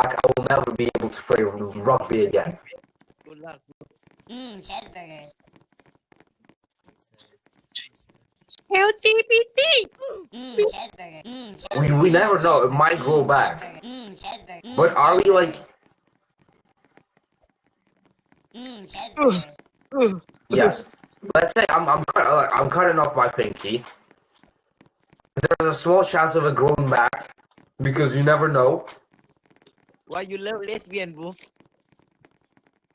back, I will never be able to play rugby again. Good luck. Cheeseburgers. LGBT. Cheeseburger. We never know. It might grow back. But are we like? Cheeseburger. Yes. Let's say I'm cutting off my pinky. There's a small chance of it growing back because you never know. Why you love lesbian, bro?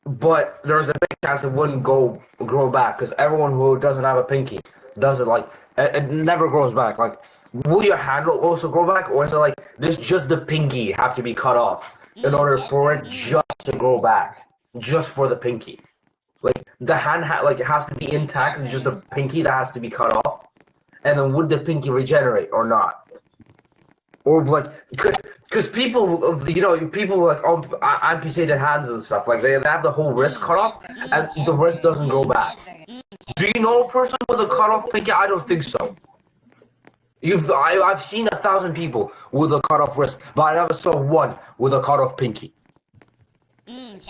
But there's a big chance it wouldn't grow back because everyone who doesn't have a pinky does it like it never grows back. Like, will your hand also grow back, or is it like this just the pinky have to be cut off in order for it just to grow back, just for the pinky? Like the hand like it has to be intact. It's just the pinky that has to be cut off, and then would the pinky regenerate or not? Or like, because people, people like amputated hands and stuff, like they have the whole wrist cut off, and the wrist doesn't grow back. Do you know a person with a cut off pinky? I don't think so. I've seen 1,000 people with a cut off wrist, but I never saw one with a cut off pinky.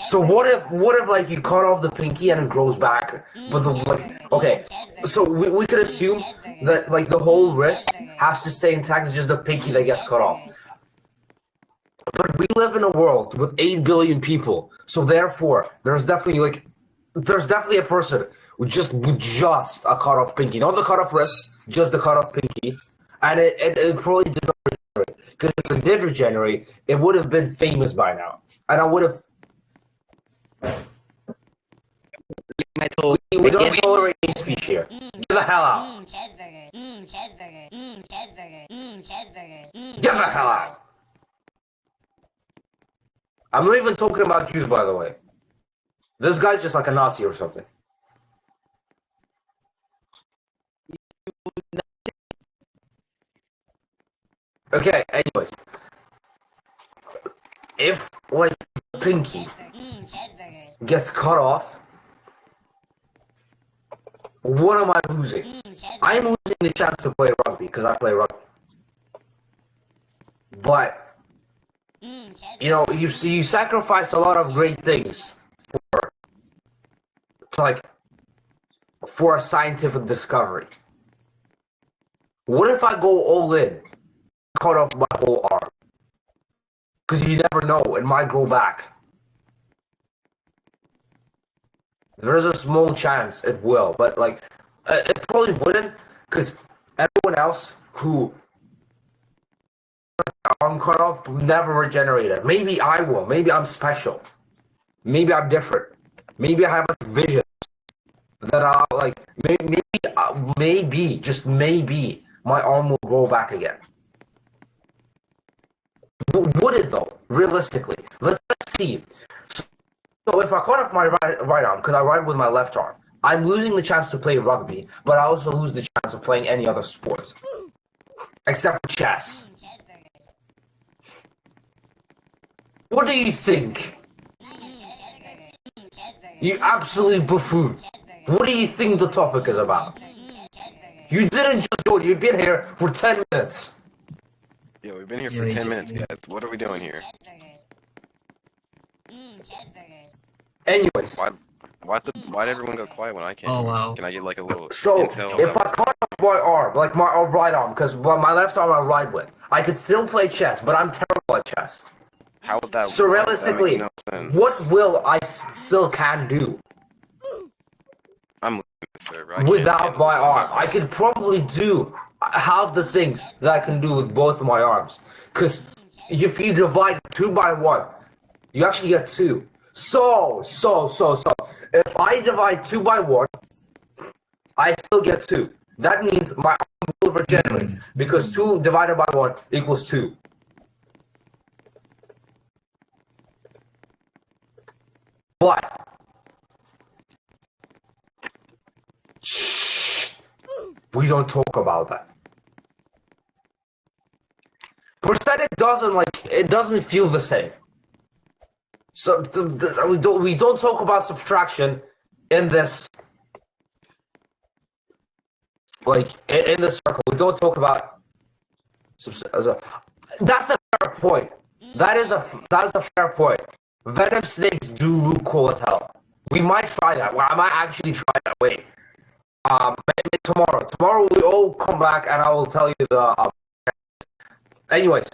So what if like you cut off the pinky and it grows back, but okay, so we could assume that like the whole wrist has to stay intact. It's just the pinky that gets cut off. But we live in a world with 8 billion people, so therefore there's definitely a person with just a cut off pinky, not the cut off wrist, just the cut off pinky, and it probably did not regenerate. Because if it did regenerate, it would have been famous by now, and I would have. We don't tolerate hate speech here. Get the hell out. Get the hell out. I'm not even talking about Jews, by the way. This guy's just like a Nazi or something. Okay, anyways. If, like, pinky gets cut off, what am I losing? I'm losing the chance to play rugby because I play rugby. But you sacrifice a lot of great things for a scientific discovery. What if I go all in, cut off my whole arm? Because you never know, it might grow back. There's a small chance it will, but like it probably wouldn't, because everyone else who arm cut off never regenerated. Maybe I will. Maybe I'm special. Maybe I'm different. Maybe I have like visions that are like maybe just maybe my arm will grow back again. Would it though? Realistically, let's see. So if I cut off my right arm, because I ride with my left arm, I'm losing the chance to play rugby, but I also lose the chance of playing any other sport. Except for chess. What do you think? You absolute buffoon. What do you think the topic is about? You didn't just do it, you've been here for 10 minutes. Yeah, we've been here for 10 minutes, guys. What are we doing here? Anyways. Why'd everyone go quiet when I came? Oh, wow. Can I get like a little So, intel? if I cut off my arm, like my right arm, because my left arm I ride with, I could still play chess, but I'm terrible at chess. How would that So realistically, that makes no sense. what will I still can do I'm leaving the server. I can't without handle my this. arm? I could probably do half the things that I can do with both of my arms. Because if you divide 2 by 1, you actually get 2. So. If I divide 2 by 1, I still get 2. That means my arm will regenerate. Because 2 divided by 1 equals 2. But shh, we don't talk about that. Percentage doesn't feel the same. So we don't talk about subtraction in this, like in the circle. We don't talk about. That's a fair point. That's a fair point. Venom snakes do look cool as hell. We might try that. Well, I might actually try that. Wait. Maybe tomorrow. Tomorrow we all come back and I will tell you the. Anyways,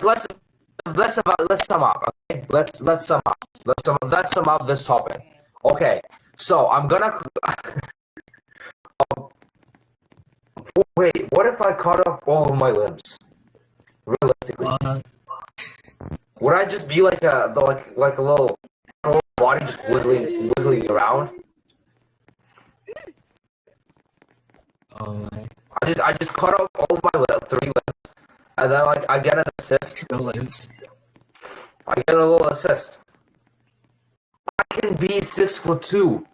let's sum up. Okay, let's sum up. Let's sum up this topic. Okay, so I'm gonna. Wait, what if I cut off all of my limbs? Realistically, would I just be like a little body just wiggling around? I just cut off all of my 3 limbs, and then like I get an assist. I get a little assist. I can be 6'2".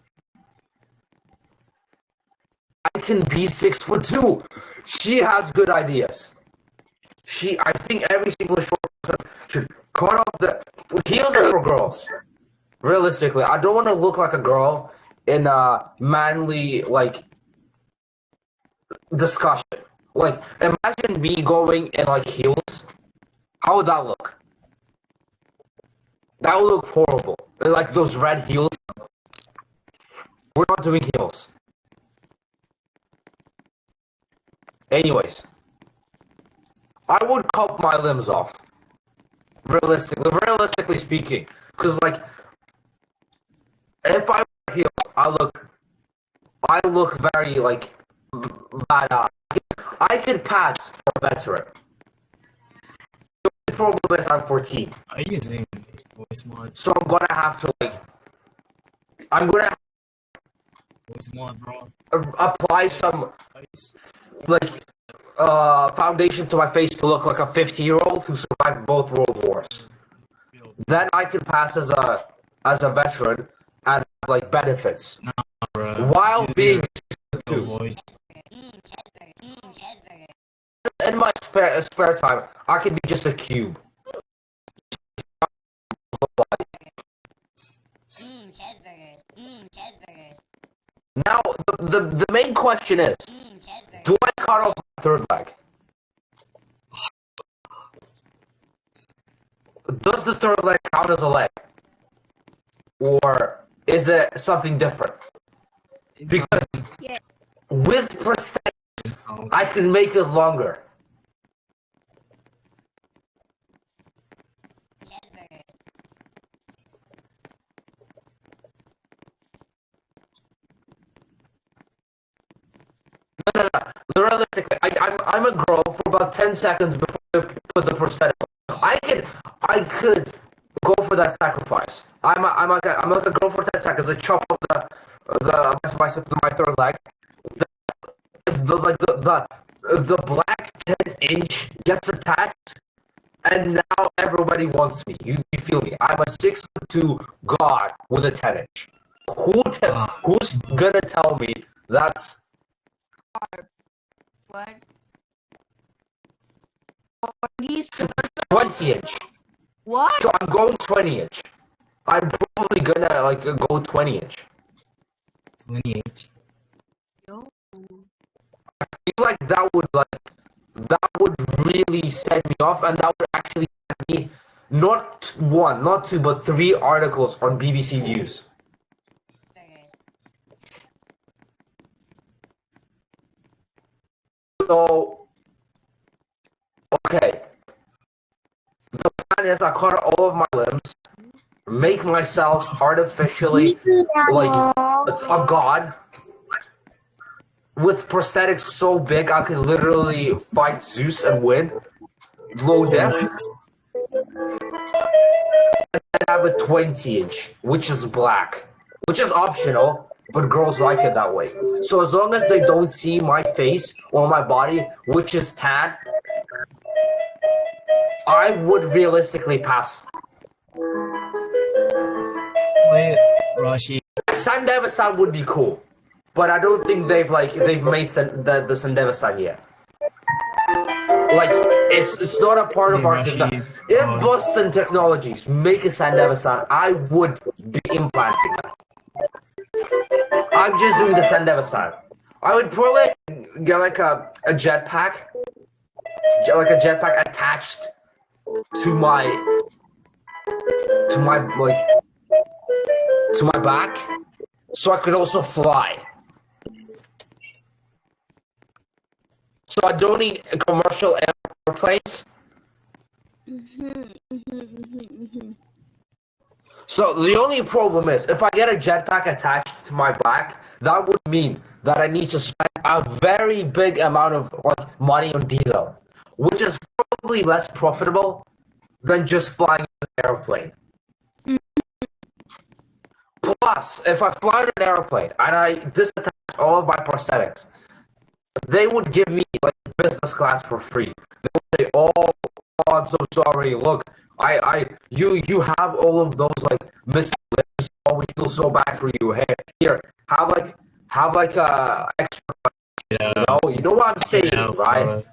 I can be 6'2". She has good ideas. I think every single short person should cut off the heels are for girls. Realistically, I don't want to look like a girl in a manly like discussion. Like, imagine me going in like heels. How would that look? That would look horrible. Like those red heels. We're not doing heels. Anyways, I would cut my limbs off. Realistically speaking, because like, if I wear heels, I look very like bad. I could pass for a veteran. The problem is I'm 14. Are you using voice mod? So I'm gonna have to Voice mod, bro. apply some like foundation to my face to look like a 50-year-old who survived both world wars. Then I can pass as a veteran and have like benefits while being 62. Voice. In my spare time, I can be just a cube. Now, the main question is, do I cut off my 3rd leg? Does the 3rd leg count as a leg? Or is it something different? Because with prosthetics, I can make it longer. No. Realistically, I'm a girl for about 10 seconds before I put the prosthetic on. I could go for that sacrifice. I'm like a girl for 10 seconds. I chop off my 3rd leg. The black 10-inch gets attached, and now everybody wants me. You feel me? I'm a 6'2" god with a 10-inch. Who's gonna tell me that's What? 20-inch? What? So I'm going 20-inch. I'm probably gonna like go 20-inch. 20-inch. I feel like that would really set me off, and that would actually get me not 1, not 2, but 3 articles on BBC News. So, okay. The plan is I cut all of my limbs, make myself artificially like a god with prosthetics so big I could literally fight Zeus and win. Low def. And then have a 20-inch, which is black, which is optional, but girls like it that way. So as long as they don't see my face or my body, which is tan, I would realistically pass. Wait, Rashi. Sandevistan would be cool, but I don't think they've made the Sandevistan yet. Like it's not a part of our technology. If Boston Technologies make a Sandevistan, I would be implanting that. I'm just doing the Sandevistan. I would probably get like a jetpack, like a jetpack attached to my to my like to my back, so I could also fly. So I don't need commercial airplanes. So the only problem is if I get a jetpack attached to my back, that would mean that I need to spend a very big amount of like money on diesel, which is probably less profitable than just flying an airplane. Plus, if I fly on an airplane and I disattach all of my prosthetics, they would give me like business class for free. They would say, "Oh, I'm so sorry. Look, you have all of those like missing limbs. Oh, we feel so bad for you. Hey, here, have like extra. Get You out. know what I'm saying, Get out, right? bro.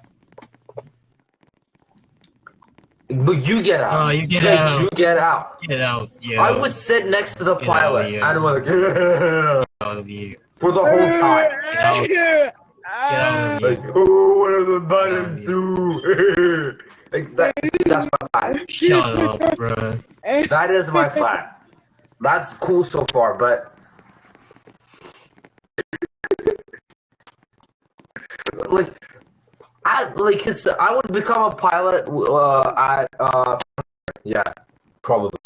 But you get out. Oh, you get Jake, out. you get out. Get out. Yeah. I would sit next to the Get out, pilot yeah. and I'm like, yeah, Out of here. for the whole time. Get out. Get out of Like, here. oh, what does the Get button out of do? Like that, see, that's my plan. Shut up, bro. That is my plan. That's cool so far, but like, I would become a pilot. Yeah, probably.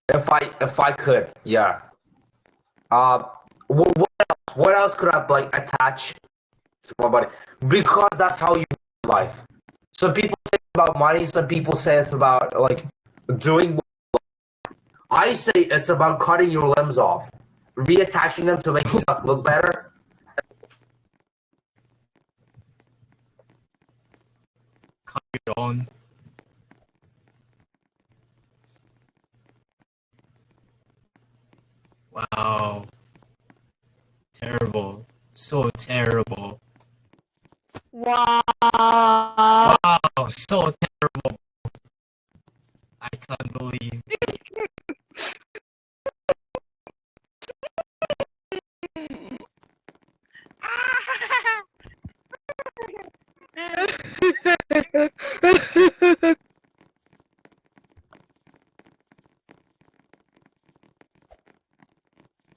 If I could, yeah. Uh, what else? What else could I like attach to my body? Because that's how you live life. Some people say it's about money. Some people say it's about like doing. I say it's about cutting your limbs off, reattaching them to make yourself look better. Cut it on. Wow. Terrible. So terrible. Wow. Wow. So terrible. I can't believe.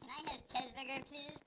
Can I have cheeseburger, please?